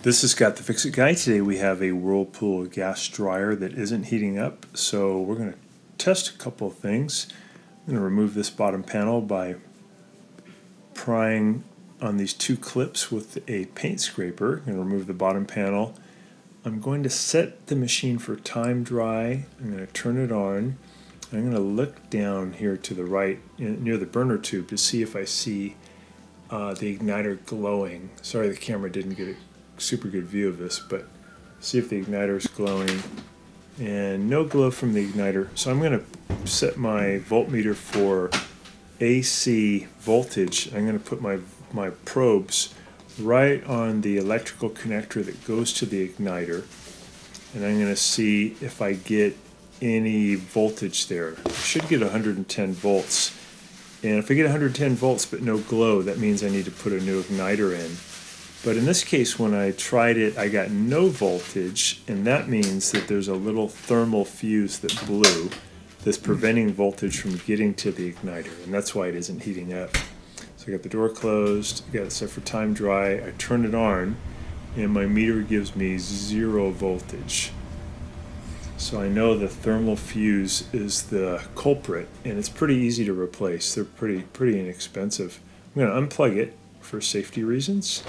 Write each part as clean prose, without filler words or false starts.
This is Scott the Fix-It Guy. Today we have a Whirlpool gas dryer that isn't heating up, so we're going to test a couple of things. I'm going to remove this bottom panel by prying on these two clips with a paint scraper. I'm going to remove the bottom panel. I'm going to set the machine for time dry. I'm going to turn it on. I'm going to look down here to the right near the burner tube to see if I see the igniter glowing. Sorry the camera didn't get a super good view of this, but see if the igniter is glowing, and no glow from the igniter. So I'm going to set my voltmeter for AC voltage. I'm going to put my probes right on the electrical connector that goes to the igniter, and I'm going to see if I get any voltage there. I should get 110 volts, and if I get 110 volts but no glow, that means I need to put a new igniter in. But in this case, when I tried it, I got no voltage, and that means that there's a little thermal fuse that blew that's preventing voltage from getting to the igniter, and that's why it isn't heating up. So I got the door closed, I got it set for time dry, I turn it on, and my meter gives me 0 voltage. So I know the thermal fuse is the culprit, and it's pretty easy to replace. They're pretty inexpensive. I'm going to unplug it for safety reasons.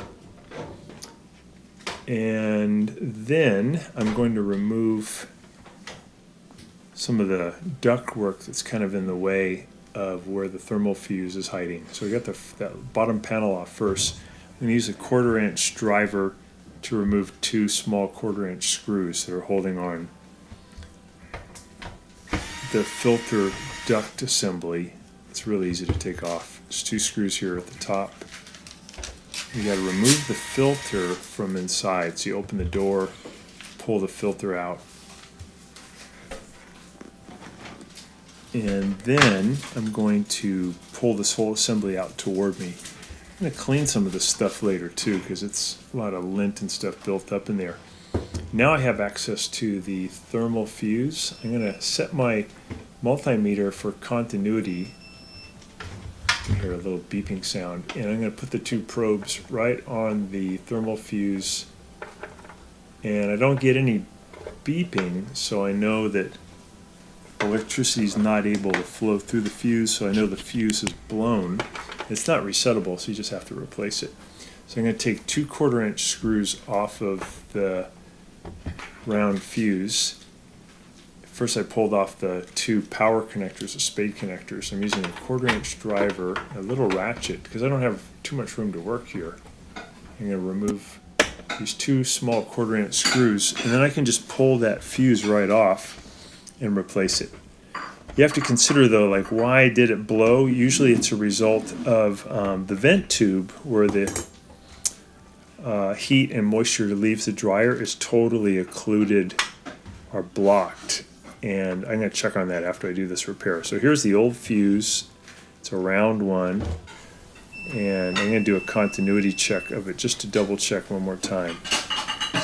And then I'm going to remove some of the ductwork that's kind of in the way of where the thermal fuse is hiding. So we got that bottom panel off first. I'm going to use a 1/4 inch driver to remove 2 small 1/4 inch screws that are holding on the filter duct assembly. It's really easy to take off. There's 2 screws here at the top. You got to remove the filter from inside. So you open the door, pull the filter out, and then I'm going to pull this whole assembly out toward me. I'm going to clean some of this stuff later too, because it's a lot of lint and stuff built up in there. Now I have access to the thermal fuse. I'm going to set my multimeter for continuity. You can hear a little beeping sound, and I'm going to put the 2 probes right on the thermal fuse, and I don't get any beeping, so I know that electricity is not able to flow through the fuse, so I know the fuse is blown. It's not resettable, so you just have to replace it. So I'm going to take 2 1/4 inch screws off of the round fuse. First I pulled off the 2 power connectors, the spade connectors. I'm using a 1/4 inch driver, a little ratchet, because I don't have too much room to work here. I'm going to remove these 2 small 1/4 inch screws, and then I can just pull that fuse right off and replace it. You have to consider though, like, why did it blow? Usually it's a result of the vent tube where the heat and moisture that leaves the dryer is totally occluded or blocked. And I'm going to check on that after I do this repair. So here's the old fuse. It's a round one. And I'm going to do a continuity check of it just to double check one more time.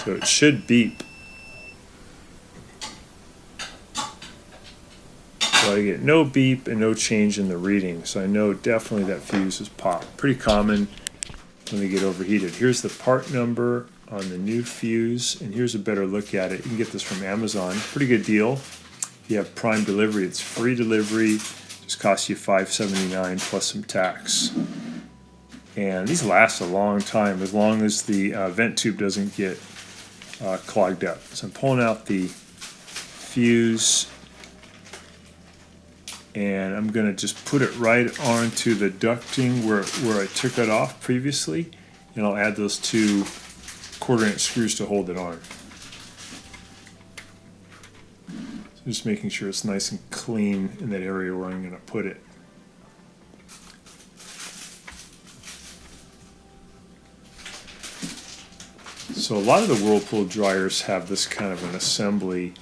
So it should beep. So I get no beep and no change in the reading. So I know definitely that fuse is popped. Pretty common when they get overheated. Here's the part number on the new fuse, and here's a better look at it. You can get this from Amazon. Pretty good deal. If you have Prime delivery, it's free delivery. Just costs you $5.79 plus some tax. And these last a long time, as long as the vent tube doesn't get clogged up. So I'm pulling out the fuse, and I'm going to just put it right onto the ducting where I took it off previously, and I'll add those 2 1/4 inch screws to hold it on. So just making sure it's nice and clean in that area where I'm going to put it. So a lot of the Whirlpool dryers have this kind of an assembly.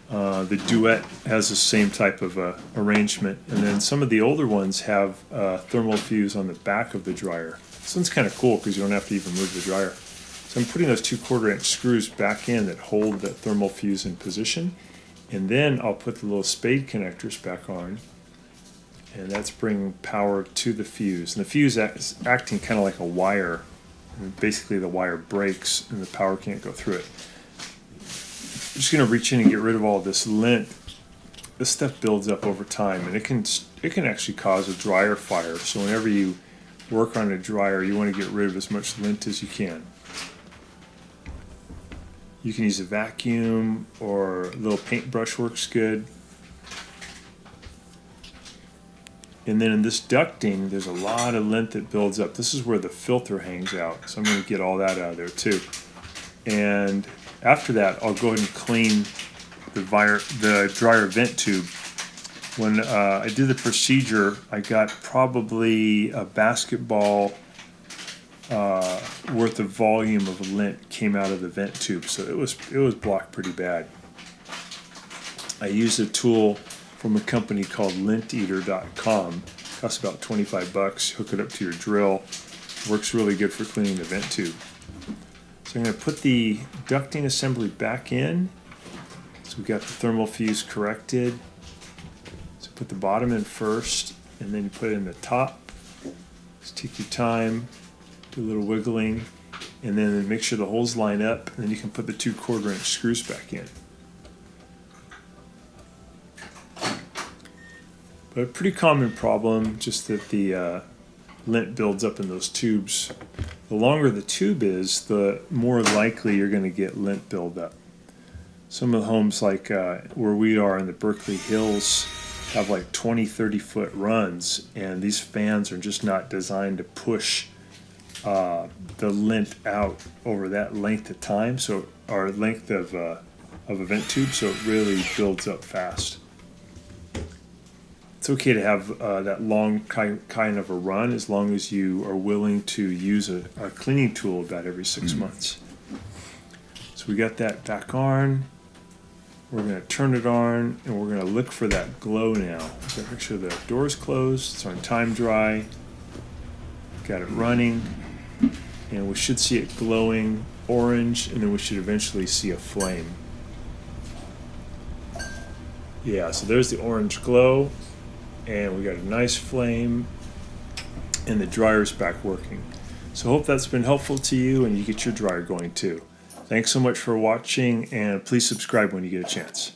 The Duet has the same type of arrangement, and then some of the older ones have a thermal fuse on the back of the dryer. This one's kind of cool because you don't have to even move the dryer. So I'm putting those 2 1/4 inch screws back in that hold the thermal fuse in position, and then I'll put the little spade connectors back on, and that's bringing power to the fuse. And the fuse is acting kind of like a wire and basically the wire breaks and the power can't go through it. I'm just going to reach in and get rid of all this lint. This stuff builds up over time, and it can actually cause a dryer fire. So whenever you work on a dryer, you want to get rid of as much lint as you can. You can use a vacuum, or a little paintbrush works good. And then in this ducting, there's a lot of lint that builds up. This is where the filter hangs out, so I'm going to get all that out of there too. And after that, I'll go ahead and clean the dryer vent tube. When I did the procedure, I got probably a basketball worth of volume of lint came out of the vent tube, so it was blocked pretty bad. I used a tool from a company called linteater.com. Costs about 25 bucks. Hook it up to your drill. Works really good for cleaning the vent tube. So I'm going to put the ducting assembly back in. So we've got the thermal fuse corrected. So put the bottom in first, and then you put it in the top. Just take your time, do a little wiggling, and then make sure the holes line up, and then you can put the 2 1/4-inch screws back in. But a pretty common problem, just that the lint builds up in those tubes. The longer the tube is, the more likely you're going to get lint buildup. Some of the homes like where we are in the Berkeley Hills have like 20-30 foot runs, and these fans are just not designed to push the lint out over that length of time, or length of a vent tube, so it really builds up fast. It's okay to have that long kind of a run, as long as you are willing to use a cleaning tool about every 6 months. So we got that back on. We're going to turn it on, and we're going to look for that glow now. So make sure the door is closed. It's on time dry. Got it running, and we should see it glowing orange, and then we should eventually see a flame. Yeah, so there's the orange glow, and we got a nice flame, and the dryer's back working. So hope that's been helpful to you, and you get your dryer going too. Thanks so much for watching, and please subscribe when you get a chance.